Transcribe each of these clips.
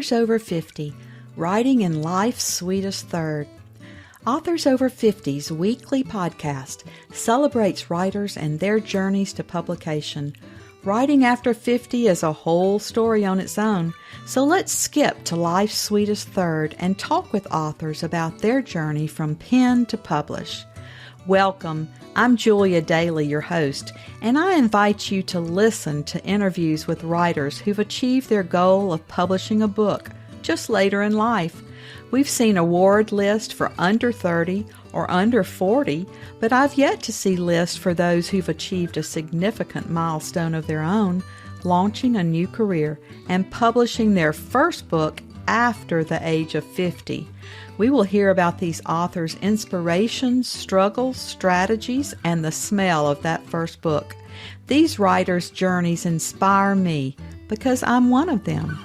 Authors Over 50, Writing in Life's Sweetest Third. Authors Over 50's weekly podcast celebrates writers and their journeys to publication. Writing after 50 is a whole story on its own, so let's skip to life's sweetest third and talk with authors about their journey from pen to publish. Welcome. I'm Julia Daly, your host, and I invite you to listen to interviews with writers who've achieved their goal of publishing a book just later in life. We've seen award lists for under 30 or under 40, but I've yet to see lists for those who've achieved a significant milestone of their own, launching a new career and publishing their first book after the age of 50. We will hear about these authors' inspirations, struggles, strategies, and the smell of that first book. These writers' journeys inspire me because I'm one of them.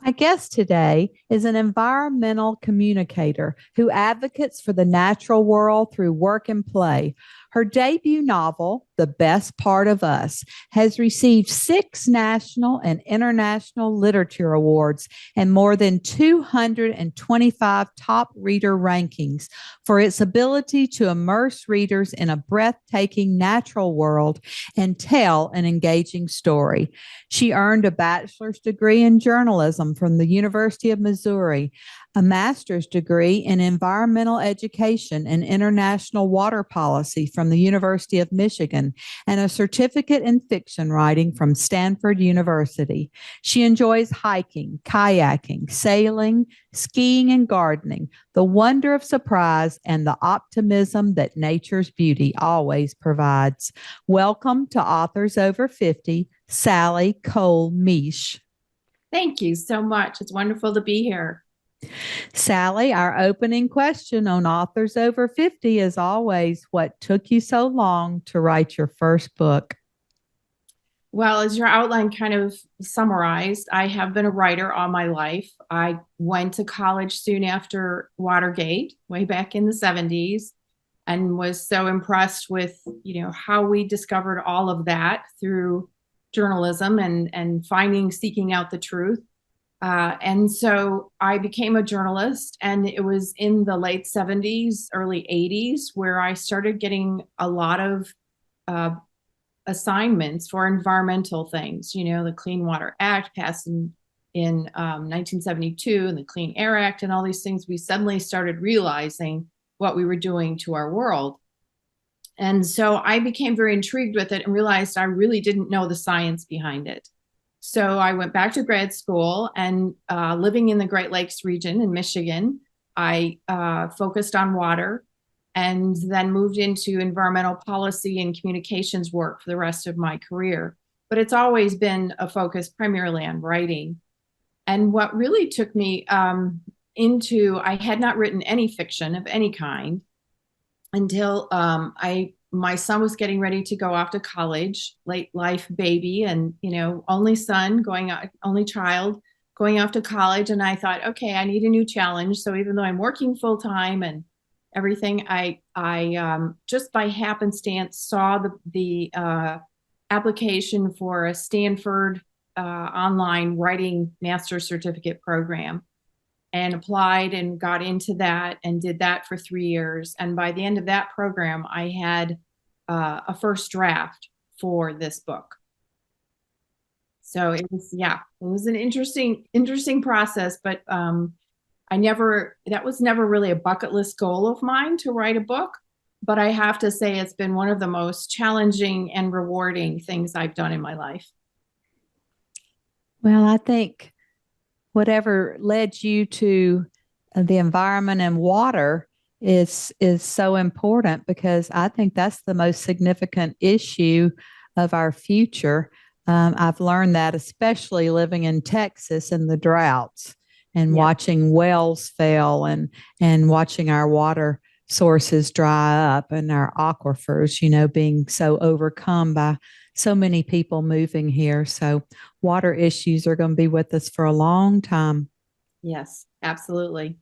My guest today is an environmental communicator who advocates for the natural world through work and play. Her debut novel, The Best Part of Us, has received 6 national and international literature awards and more than 225 top reader rankings for its ability to immerse readers in a breathtaking natural world and tell an engaging story. She earned a bachelor's degree in journalism from the University of Missouri, a master's degree in environmental education and international water policy from the University of Michigan, and a certificate in fiction writing from Stanford University. She enjoys hiking, kayaking, sailing, skiing, and gardening, the wonder of surprise, and the optimism that nature's beauty always provides. Welcome to Authors Over 50, Sally Cole-Misch. Thank you so much. It's wonderful to be here. Sally, our opening question on Authors Over 50 is always, what took you so long to write your first book? Well, as your outline kind of summarized, I have been a writer all my life. I went to college soon after Watergate, way back in the 70s, and was so impressed with, how we discovered all of that through journalism and seeking out the truth. And so I became a journalist, and it was in the late 70s, early 80s, where I started getting a lot of assignments for environmental things. The Clean Water Act passed in 1972, and the Clean Air Act, and all these things. We suddenly started realizing what we were doing to our world. And so I became very intrigued with it and realized I really didn't know the science behind it. So I went back to grad school, and living in the Great Lakes region in Michigan, I focused on water, and then moved into environmental policy and communications work for the rest of my career. But it's always been a focus primarily on writing. And what really took me I had not written any fiction of any kind until my son was getting ready to go off to college, late life baby, and, only child going off to college. And I thought, okay, I need a new challenge. So even though I'm working full time and everything, I just by happenstance saw the application for a Stanford online writing master's certificate program, and applied and got into that and did that for 3 years. And by the end of that program, I had a first draft for this book. So it was an interesting process, but that was never really a bucket list goal of mine to write a book. But I have to say it's been one of the most challenging and rewarding things I've done in my life. Well, I think whatever led you to the environment and water is so important, because I think that's the most significant issue of our future. I've learned that, especially living in Texas and the droughts and watching wells fail and watching our water sources dry up and our aquifers, being so overcome by so many people moving here. So water issues are going to be with us for a long time. Yes, absolutely.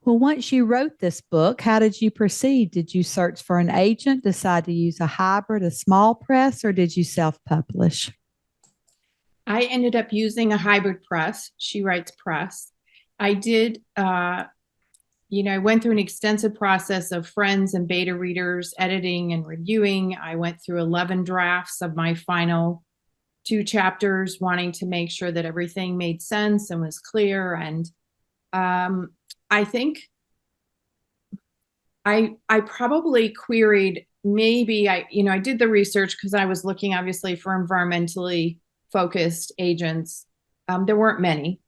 Well, once you wrote this book, how did you proceed? Did you search for an agent, decide to use a hybrid, a small press, or did you self-publish? I ended up using a hybrid press, She Writes Press. I did, I went through an extensive process of friends and beta readers, editing and reviewing. I went through 11 drafts of my final 2 chapters, wanting to make sure that everything made sense and was clear. And I think I probably queried, maybe I did the research because I was looking obviously for environmentally focused agents. There weren't many.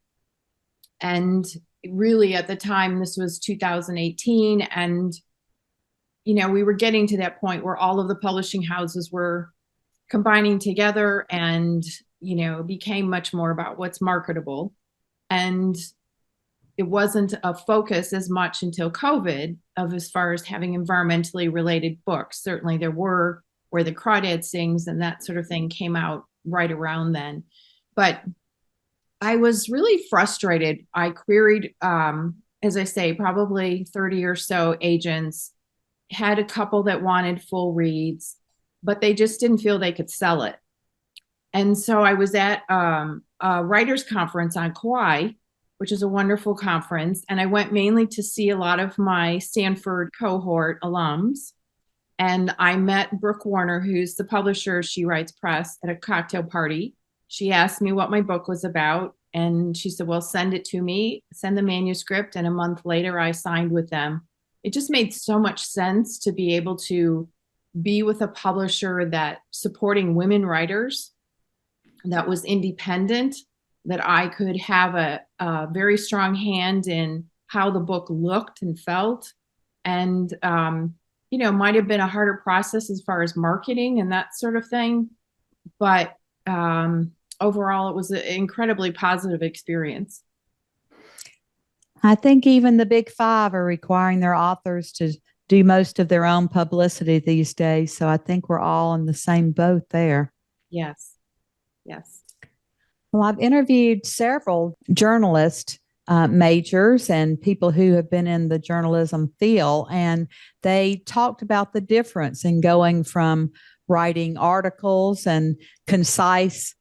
And really at the time, this was 2018. And, we were getting to that point where all of the publishing houses were combining together and, it became much more about what's marketable. And it wasn't a focus as much until COVID of as far as having environmentally related books. Certainly there were, Where the Crawdad Sings and that sort of thing came out right around then. But I was really frustrated. I queried, as I say, probably 30 or so agents, had a couple that wanted full reads, but they just didn't feel they could sell it. And so I was at a writers conference on Kauai, which is a wonderful conference. And I went mainly to see a lot of my Stanford cohort alums. And I met Brooke Warner, who's the publisher of She Writes Press, at a cocktail party. She asked me what my book was about. And she said, well, send it to me, send the manuscript. And a month later, I signed with them. It just made so much sense to be able to be with a publisher that supporting women writers, that was independent, that I could have a very strong hand in how the book looked and felt. And, might have been a harder process as far as marketing and that sort of thing. But overall, it was an incredibly positive experience. I think even the big five are requiring their authors to do most of their own publicity these days. So I think we're all in the same boat there. Yes. Yes. Well, I've interviewed several journalist majors and people who have been in the journalism field, and they talked about the difference in going from writing articles and concise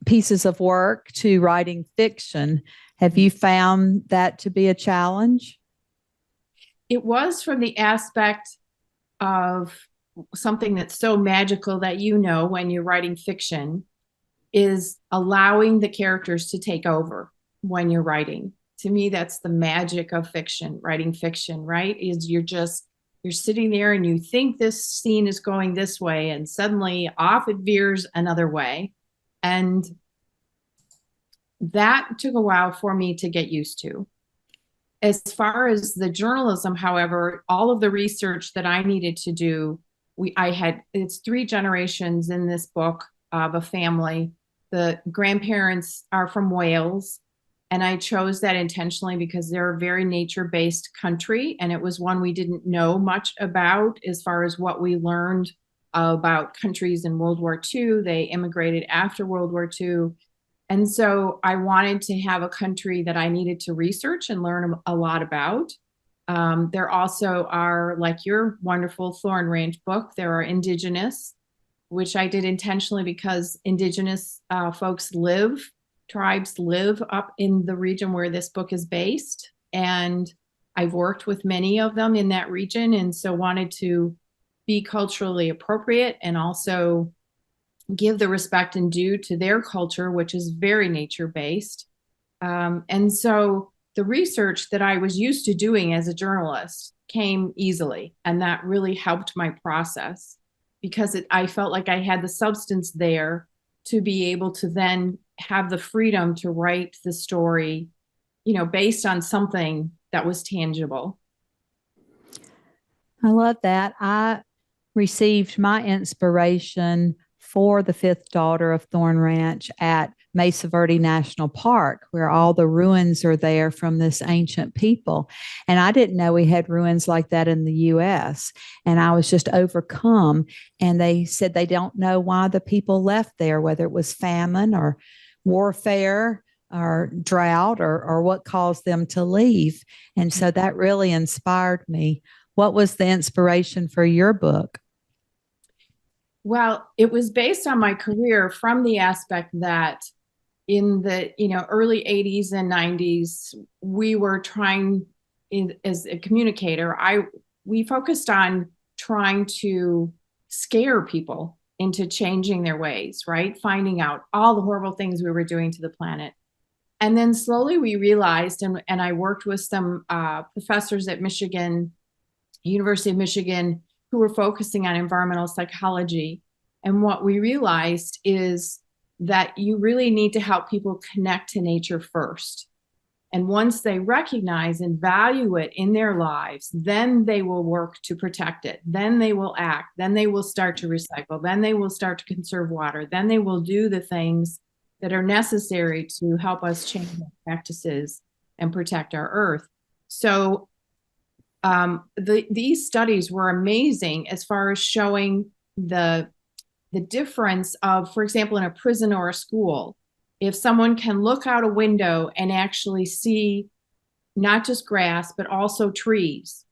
pieces of work to writing fiction. Have you found that to be a challenge? It was, from the aspect of something that's so magical that, when you're writing fiction, is allowing the characters to take over when you're writing. To me, that's the magic of fiction, writing fiction, right? Is you're sitting there and you think this scene is going this way, and suddenly off it veers another way. And that took a while for me to get used to. As far as the journalism, however, all of the research that I needed to do, it's 3 generations in this book of a family. The grandparents are from Wales, and I chose that intentionally because they're a very nature-based country, and it was one we didn't know much about as far as what we learned about countries in World War II. They immigrated after World War II. And so I wanted to have a country that I needed to research and learn a lot about. There also are, like your wonderful Thorn Ranch book, there are indigenous, which I did intentionally because indigenous tribes live up in the region where this book is based. And I've worked with many of them in that region, and so wanted to be culturally appropriate and also give the respect and due to their culture, which is very nature-based. And so the research that I was used to doing as a journalist came easily, and that really helped my process because I felt like I had the substance there to be able to then have the freedom to write the story, based on something that was tangible. I love that. I received my inspiration for the 5th daughter of Thorn Ranch at Mesa Verde National Park, where all the ruins are there from this ancient people. And I didn't know we had ruins like that in the U.S. And I was just overcome. And they said they don't know why the people left there, whether it was famine or warfare or drought or what caused them to leave. And so that really inspired me. What was the inspiration for your book? Well, it was based on my career from the aspect that in the early 80s and 90s, we were trying as a communicator, we focused on trying to scare people into changing their ways, right? Finding out all the horrible things we were doing to the planet. And then slowly we realized, and I worked with some professors at University of Michigan, who were focusing on environmental psychology. And what we realized is that you really need to help people connect to nature first. And once they recognize and value it in their lives, then they will work to protect it. Then they will act. Then they will start to recycle. Then they will start to conserve water. Then they will do the things that are necessary to help us change our practices and protect our earth. So these studies were amazing as far as showing the difference of, for example, in a prison or a school, if someone can look out a window and actually see not just grass, but also trees,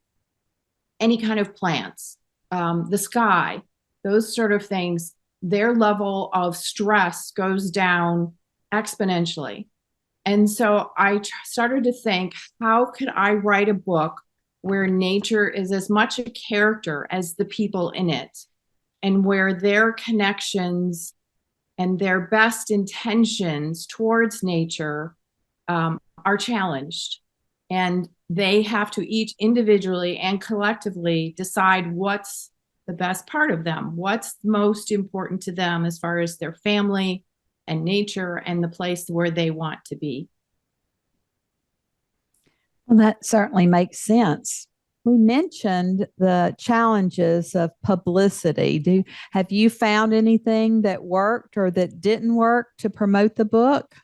any kind of plants, the sky, those sort of things, their level of stress goes down exponentially. And so I started to think, how could I write a book where nature is as much a character as the people in it, and where their connections and their best intentions towards nature are challenged. And they have to each individually and collectively decide what's the best part of them, what's most important to them as far as their family and nature and the place where they want to be. Well, that certainly makes sense. We mentioned the challenges of publicity. Have you found anything that worked or that didn't work to promote the book?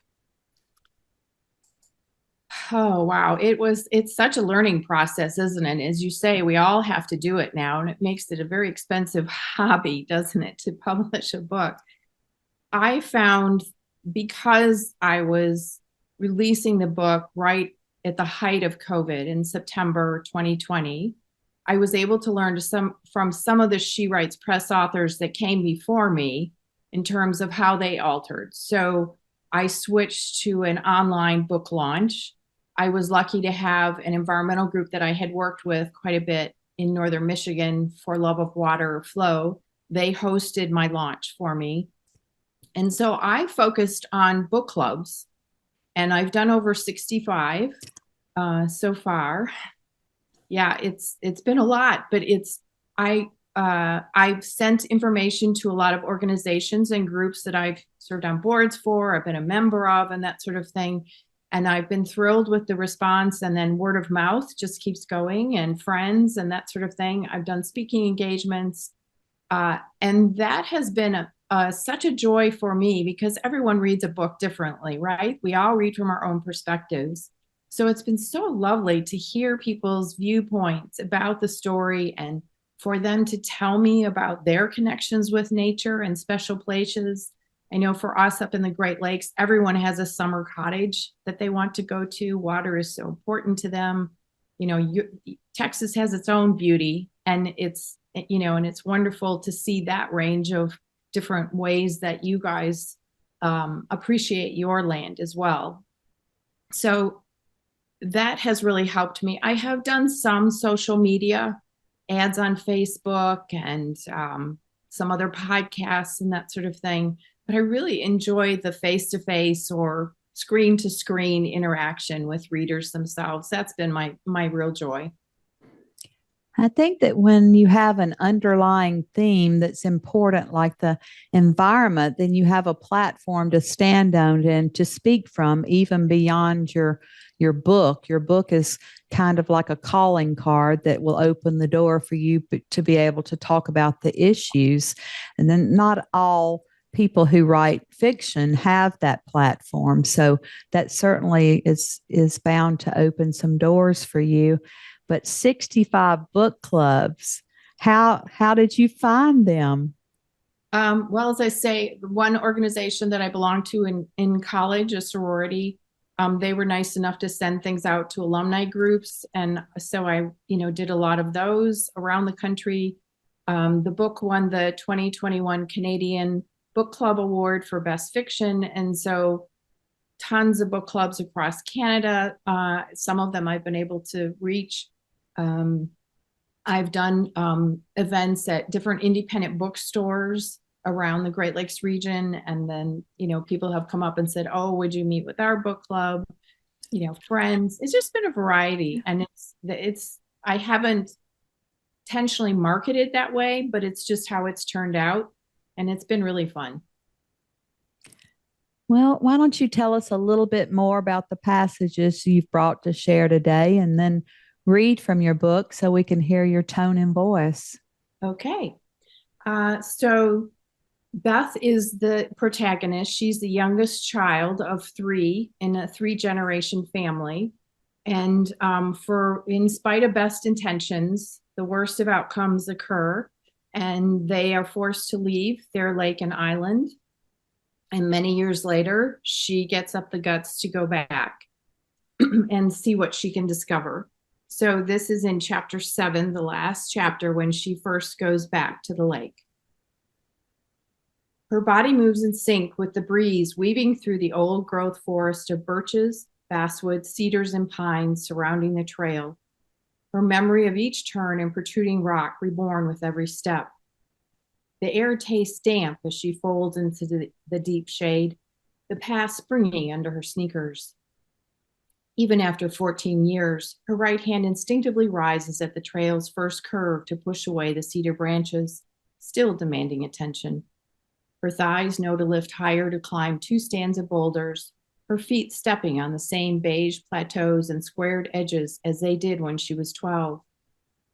Oh, wow. It's such a learning process, isn't it? As you say, we all have to do it now, and it makes it a very expensive hobby, doesn't it, to publish a book. I found, because I was releasing the book right at the height of COVID in September 2020, I was able to learn from some of the She Writes Press authors that came before me in terms of how they altered. So I switched to an online book launch. I was lucky to have an environmental group that I had worked with quite a bit in northern Michigan for Love of Water Flow. They hosted my launch for me. And so I focused on book clubs, and I've done over 65 so far. Yeah, it's been a lot, but I've sent information to a lot of organizations and groups that I've served on boards for, I've been a member of, and that sort of thing. And I've been thrilled with the response, and then word of mouth just keeps going, and friends and that sort of thing. I've done speaking engagements, and that has been such a joy for me, because everyone reads a book differently, right? We all read from our own perspectives. So it's been so lovely to hear people's viewpoints about the story, and for them to tell me about their connections with nature and special places. I know for us up in the Great Lakes, everyone has a summer cottage that they want to go to. Water is so important to them. Texas has its own beauty, and it's wonderful to see that range of different ways that you guys appreciate your land as well. So that has really helped me. I have done some social media ads on Facebook and some other podcasts and that sort of thing, but I really enjoy the face-to-face or screen-to-screen interaction with readers themselves. That's been my real joy. I think that when you have an underlying theme that's important, like the environment, then you have a platform to stand on and to speak from, even beyond your book. Your book is kind of like a calling card that will open the door for you to be able to talk about the issues. And then not all people who write fiction have that platform. So that certainly is bound to open some doors for you. But 65 book clubs, how did you find them? Well, as I say, one organization that I belonged to in college, a sorority, they were nice enough to send things out to alumni groups. And so I, did a lot of those around the country. The book won the 2021 Canadian Book Club Award for Best Fiction. And so tons of book clubs across Canada. Some of them I've been able to reach. I've done events at different independent bookstores around the Great Lakes region. And then, people have come up and said, oh, would you meet with our book club? Friends. It's just been a variety. And I haven't intentionally marketed that way, but it's just how it's turned out. And it's been really fun. Well, why don't you tell us a little bit more about the passages you've brought to share today and then read from your book so we can hear your tone and voice? Okay. So Beth is the protagonist. She's the youngest child of three in a three-generation family. And in spite of best intentions, the worst of outcomes occur, and they are forced to leave their lake and island. And many years later, she gets up the guts to go back and see what she can discover. So this is in chapter 7, the last chapter, when she first goes back to the lake. Her body moves in sync with the breeze weaving through the old growth forest of birches, basswood, cedars, and pines surrounding the trail. Her memory of each turn and protruding rock reborn with every step. The air tastes damp as she folds into the deep shade, the past springy under her sneakers. Even after 14 years, her right hand instinctively rises at the trail's first curve to push away the cedar branches, still demanding attention. Her thighs know to lift higher to climb 2 stands of boulders, her feet stepping on the same beige plateaus and squared edges as they did when she was 12.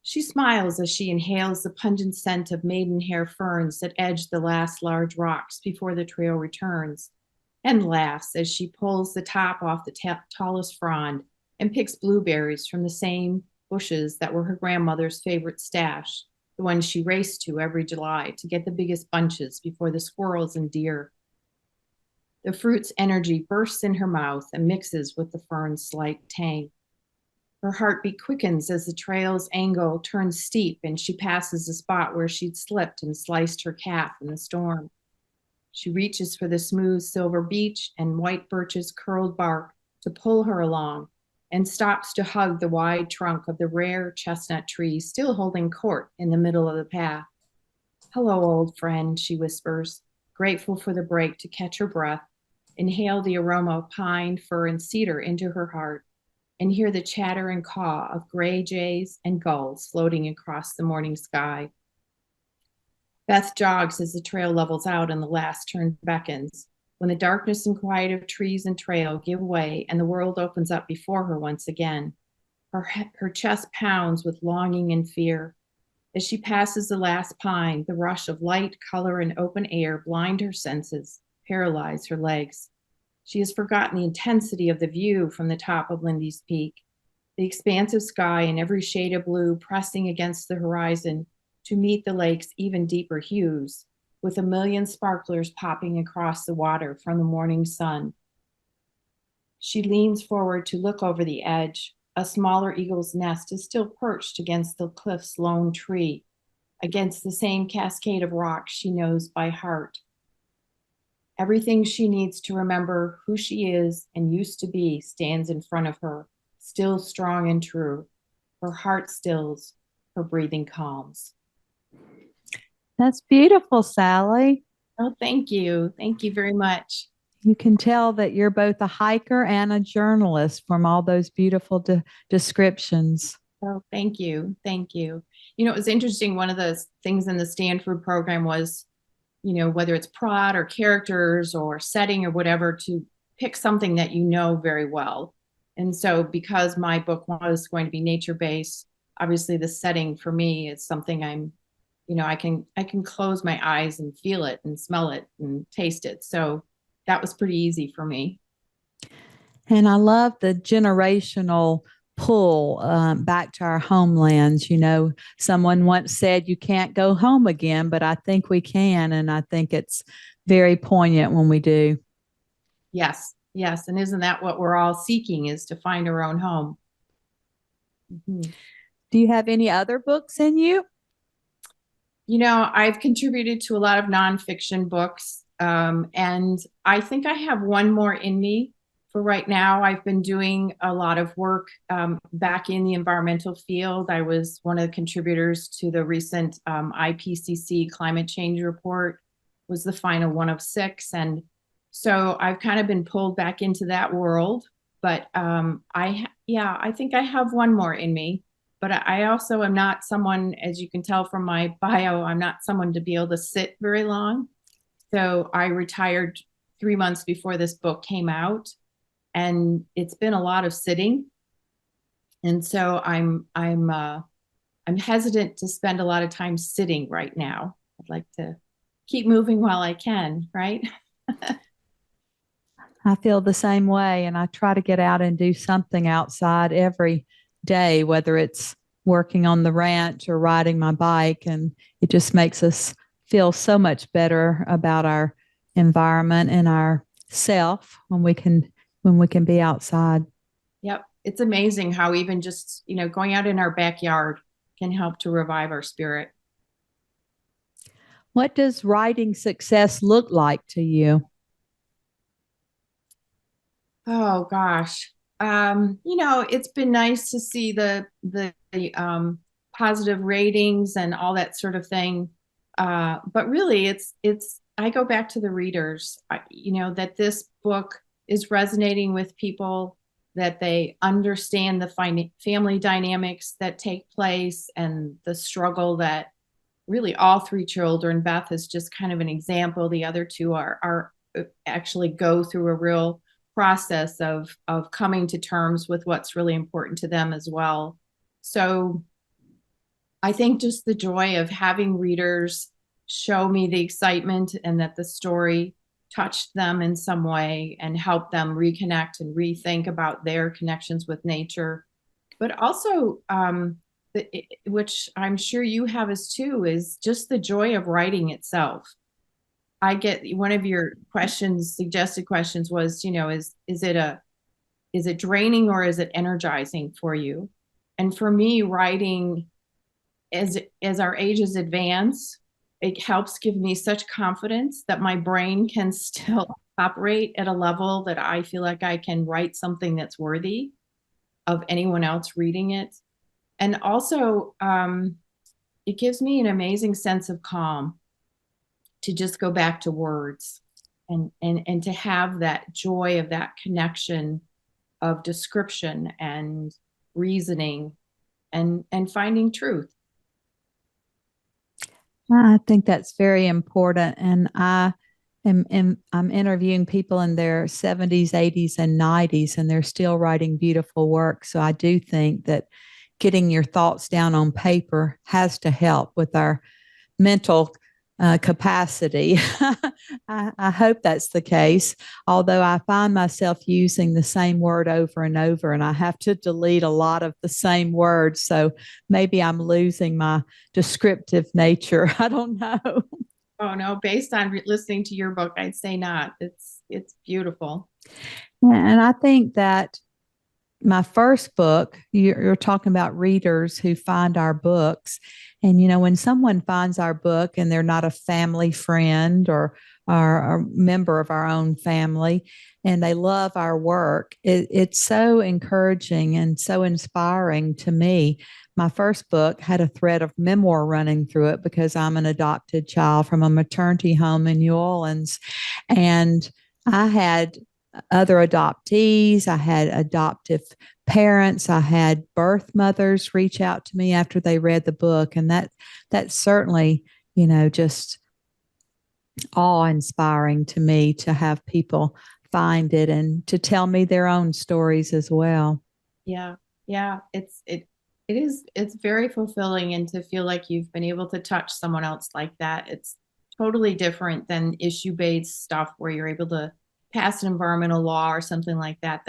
She smiles as she inhales the pungent scent of maidenhair ferns that edge the last large rocks before the trail returns, and laughs as she pulls the top off the tallest frond and picks blueberries from the same bushes that were her grandmother's favorite stash, the ones she raced to every July to get the biggest bunches before the squirrels and deer. The fruit's energy bursts in her mouth and mixes with the fern's slight tang. Her heartbeat quickens as the trail's angle turns steep and she passes the spot where she'd slipped and sliced her calf in the storm. She reaches for the smooth silver beech and white birch's curled bark to pull her along, and stops to hug the wide trunk of the rare chestnut tree still holding court in the middle of the path. Hello, old friend, she whispers, grateful for the break to catch her breath, inhale the aroma of pine, fir, and cedar into her heart, and hear the chatter and caw of gray jays and gulls floating across the morning sky. Beth jogs as the trail levels out and the last turn beckons. When the darkness and quiet of trees and trail give way and the world opens up before her once again, her chest pounds with longing and fear. As she passes the last pine, the rush of light, color, and open air blind her senses, paralyze her legs. She has forgotten the intensity of the view from the top of Lindy's Peak, the expansive sky in every shade of blue pressing against the horizon to meet the lake's even deeper hues, with a million sparklers popping across the water from the morning sun. She leans forward to look over the edge. A smaller eagle's nest is still perched against the cliff's lone tree, against the same cascade of rocks she knows by heart. Everything she needs to remember who she is and used to be stands in front of her, still strong and true. Her heart stills, her breathing calms. That's beautiful, Sally. Oh, thank you. Thank you very much. You can tell that you're both a hiker and a journalist from all those beautiful descriptions. Oh, thank you. Thank you. It was interesting. One of the things in the Stanford program was, whether it's plot or characters or setting or whatever, to pick something that you know very well. And so because my book was going to be nature-based, obviously the setting for me is something I can close my eyes and feel it and smell it and taste it. So that was pretty easy for me. And I love the generational pull back to our homelands. Someone once said you can't go home again, but I think we can. And I think it's very poignant when we do. Yes, yes. And isn't that what we're all seeking, is to find our own home? Mm-hmm. Do you have any other books in you? I've contributed to a lot of nonfiction books, and I think I have one more in me for right now. I've been doing a lot of work back in the environmental field. I was one of the contributors to the recent IPCC climate change report, was the final one of six. And so I've kind of been pulled back into that world. But I think I have one more in me. But I also am not someone, as you can tell from my bio, I'm not someone to be able to sit very long. So I retired 3 months before this book came out, and it's been a lot of sitting. And so I'm hesitant to spend a lot of time sitting right now. I'd like to keep moving while I can, right? I feel the same way, and I try to get out and do something outside every day, whether it's working on the ranch or riding my bike. And it just makes us feel so much better about our environment and our self when we can be outside. Yep. It's amazing how even just, going out in our backyard can help to revive our spirit. What does writing success look like to you? Oh gosh. It's been nice to see the positive ratings and all that sort of thing. But really it's I go back to the readers. That this book is resonating with people, that they understand the family dynamics that take place and the struggle that really all three children. Beth is just kind of an example. The other two are actually go through a real process of coming to terms with what's really important to them as well. So I think just the joy of having readers show me the excitement and that the story touched them in some way and helped them reconnect and rethink about their connections with nature. But also, which I'm sure you have as too, is just the joy of writing itself. I get one of your questions, suggested questions was, is it draining or is it energizing for you? And for me, writing as our ages advance, it helps give me such confidence that my brain can still operate at a level that I feel like I can write something that's worthy of anyone else reading it. And also, it gives me an amazing sense of calm to just go back to words and to have that joy of that connection of description and reasoning and finding truth. I think that's very important. And I'm interviewing people in their 70s, 80s, and 90s, and they're still writing beautiful work. So I do think that getting your thoughts down on paper has to help with our mental capacity. I hope that's the case. Although I find myself using the same word over and over, and I have to delete a lot of the same words. So maybe I'm losing my descriptive nature. I don't know. Oh no, based on listening to your book, I'd say not. It's beautiful. And I think that my first book, you're talking about readers who find our books. And, when someone finds our book and they're not a family friend or a member of our own family and they love our work, it's so encouraging and so inspiring to me. My first book had a thread of memoir running through it because I'm an adopted child from a maternity home in New Orleans. And I had other adoptees. I had adoptive parents. I had birth mothers reach out to me after they read the book. And that's certainly, just awe inspiring to me to have people find it and to tell me their own stories as well. Yeah. Yeah. It's very fulfilling, and to feel like you've been able to touch someone else like that. It's totally different than issue-based stuff where you're able to pass an environmental law or something like that.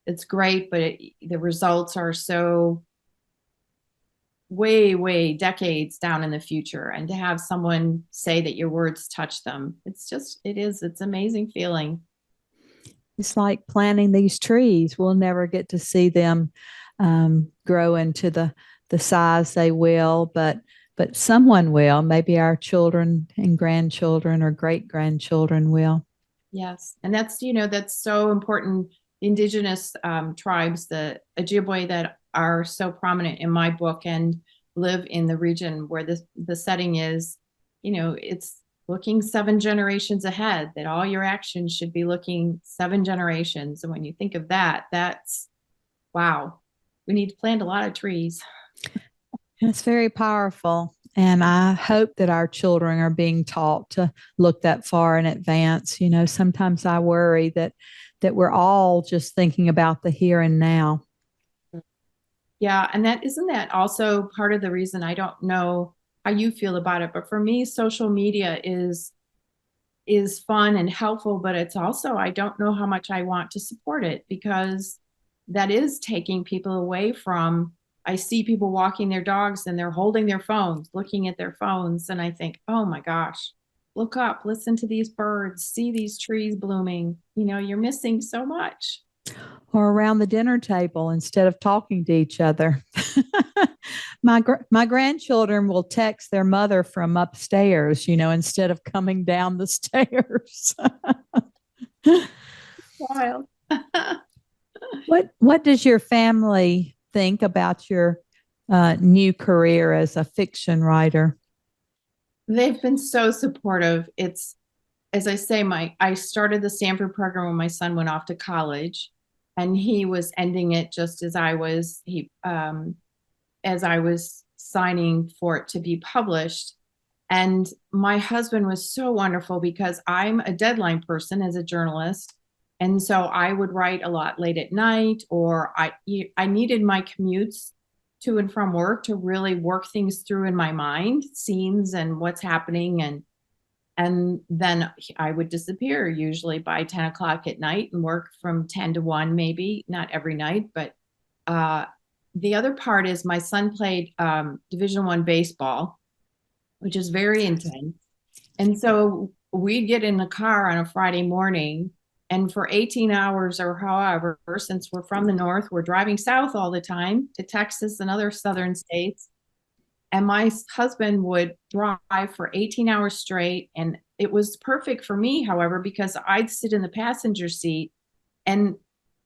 It's great, but the results are so way, way decades down in the future. And to have someone say that your words touch them, it's amazing feeling. It's like planting these trees. We'll never get to see them grow into the size they will, but but someone will. Maybe our children and grandchildren or great grandchildren will. Yes. And that's so important. Indigenous tribes, the Ojibwe, that are so prominent in my book and live in the region where the setting is, it's looking 7 generations ahead, that all your actions should be looking 7 generations. And when you think of that, that's wow. We need to plant a lot of trees. It's very powerful. And I hope that our children are being taught to look that far in advance. Sometimes I worry that we're all just thinking about the here and now. Yeah, and isn't that also part of the reason? I don't know how you feel about it, but for me, social media is fun and helpful, but it's also, I don't know how much I want to support it, because that is taking people away from. I see people walking their dogs and they're holding their phones, looking at their phones, and I think, oh my gosh, look up, listen to these birds, see these trees blooming. You're missing so much. Or around the dinner table instead of talking to each other. My grandchildren will text their mother from upstairs, instead of coming down the stairs. Wild. What does your family think about your new career as a fiction writer? They've been so supportive. It's, as I say, I started the Stanford program when my son went off to college, and he was ending it just as I was signing for it to be published. And my husband was so wonderful, because I'm a deadline person as a journalist. And so I would write a lot late at night, or I needed my commutes to and from work to really work things through in my mind, scenes and what's happening. And then I would disappear usually by 10 o'clock at night and work from 10 to 1, maybe not every night. But the other part is my son played Division I baseball, which is very intense. And so we'd get in the car on a Friday morning, and for 18 hours or however, since we're from the north, we're driving south all the time to Texas and other southern states. And my husband would drive for 18 hours straight. And it was perfect for me, however, because I'd sit in the passenger seat and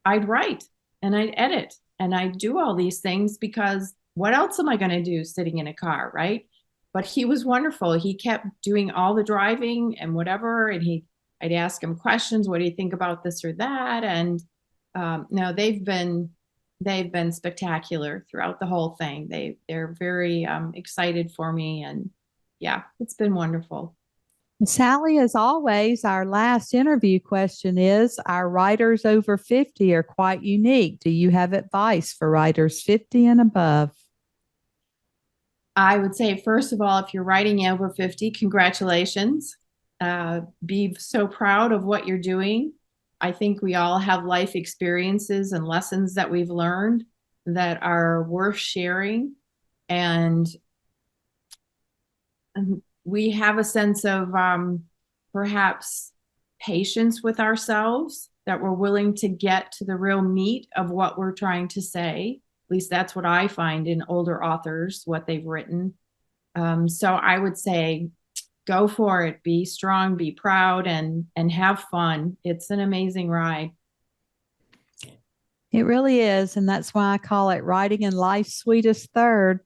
I'd write and I'd edit and I'd do all these things, because what else am I going to do sitting in a car, right? But he was wonderful. He kept doing all the driving and whatever. And I'd ask him questions. What do you think about this or that? And no, they've been spectacular throughout the whole thing. They're very excited for me, and yeah, it's been wonderful. Sally, as always, our last interview question is, our writers over 50 are quite unique. Do you have advice for writers 50 and above? I would say, first of all, if you're writing over 50, congratulations. Be so proud of what you're doing. I think we all have life experiences and lessons that we've learned that are worth sharing. And we have a sense of perhaps patience with ourselves, that we're willing to get to the real meat of what we're trying to say. At least that's what I find in older authors, what they've written. So I would say, go for it, be strong, be proud, and have fun. It's an amazing ride. It really is. And that's why I call it writing in life's sweetest third.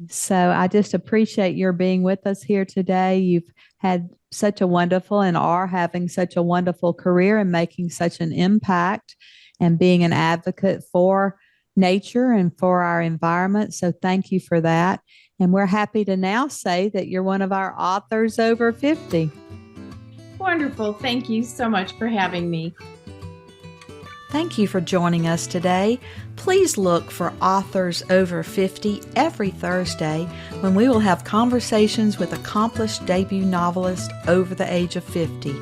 So I just appreciate your being with us here today. You've had such a wonderful and are having such a wonderful career and making such an impact and being an advocate for nature and for our environment. So thank you for that. And we're happy to now say that you're one of our authors over 50. Wonderful. Thank you so much for having me. Thank you for joining us today. Please look for Authors Over 50 every Thursday, when we will have conversations with accomplished debut novelists over the age of 50.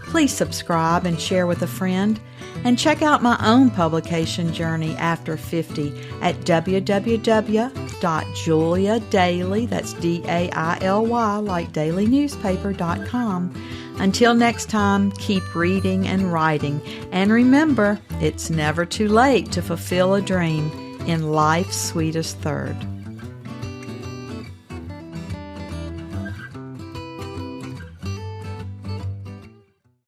Please subscribe and share with a friend. And check out my own publication journey after 50 at www.juliadaily, that's DAILY, like dailynewspaper.com. Until next time, keep reading and writing. And remember, it's never too late to fulfill a dream in life's sweetest third.